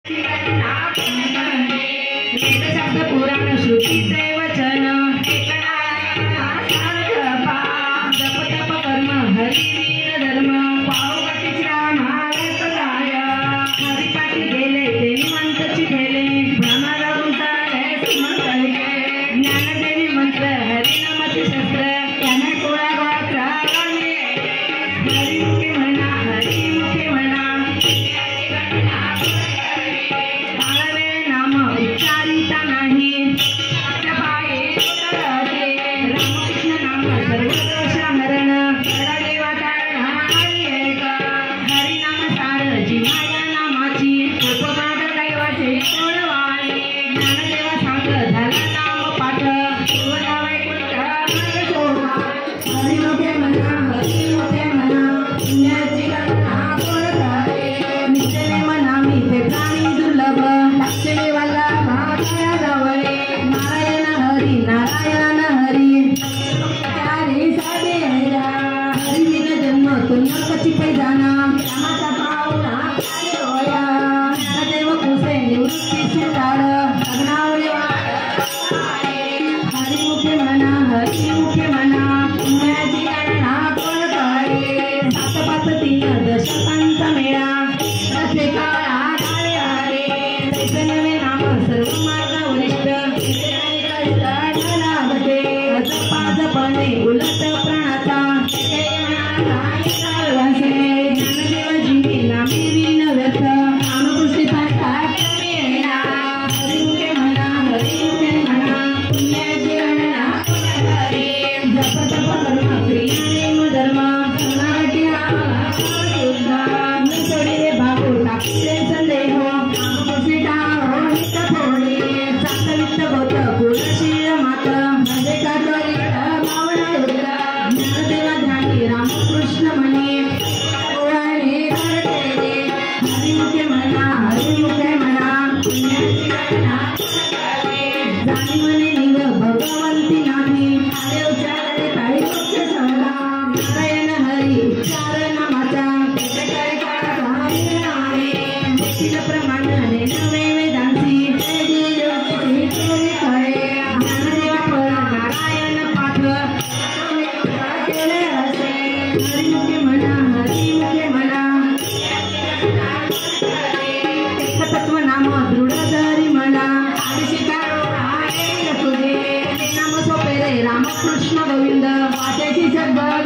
वेदशास्त्र पुराण श्रुतीचे वचन जप तप कर्म हरिवीर धर्म पावती श्रामायत काय हरिपाठी गेले ते निमंतची ठेले भ्रमाला गुंताळे सुमंतले ज्ञानदेवी मंत्र हरिनामाचे शस्त्र त्याने गोळा गोळा हरिमुखे म्हणा हरिमुखे म्हणा पाळवे नाम उच्चारिता नाही रामकृष्ण नाम सर्वदोष हरण देवा हरिनाम सार जीवाया नामाची उपवाद दैवाचे सोडवाले ज्ञानदेवा सांग झाला नाम पाठ हरिमुखे म्हणा हरिमुखे म्हणा पुण्याची गणना कोण करे निश्चय म्हणा मी ते प्राणी दुर्लभ लक्ष्मी वाला महाकाया जवळे नारायण हरी हरी साधे हरिवीर जन्म तो नरकची पैजाना रामाचा पावला होया ज्ञानदेव कुसे निवृत्ती सुतार लग्नावळे हरिमुखे म्हणा पुण्याची गणना कोण करे 7-5-3 दशकांचा मेळा रथे काळा काळे हरे त्याचे नवे नाम सर्व मार्ग वरिष्ठ जपाजपणे उलट प्राणाचा ज्ञानदेवजींनी नामे विन व्यर्थ रामकृष्ण पाठात हरिमुखे म्हणा पुण्याची गणना जप तप कर्म क्रियानेम धर्म कर्णाटी राम सोडिले भागो टाकले संदेह रामकृष्ण थोडे चाकवित्त होत पुरशील मात मध्ये काटोरी भावना ज्ञानदेवा ध्यानी रामकृष्ण म्हणे हरिमुखे म्हणा पुण्याची गणना जाणी म्हणे निव भगवंती नाही अरे उच्चारले काही पक्ष सहला नारायण हरी उच्चार नामाचा प्रमाणाने नवे वेदांची ज्ञानदेवा फळा नारायण पाठ केले असे हरिमुखे म्हणा एकतत्व नाम दृढ धरी म्हणा नाम सोपे रे रामकृष्ण गोविंद वाचायची सद्बळ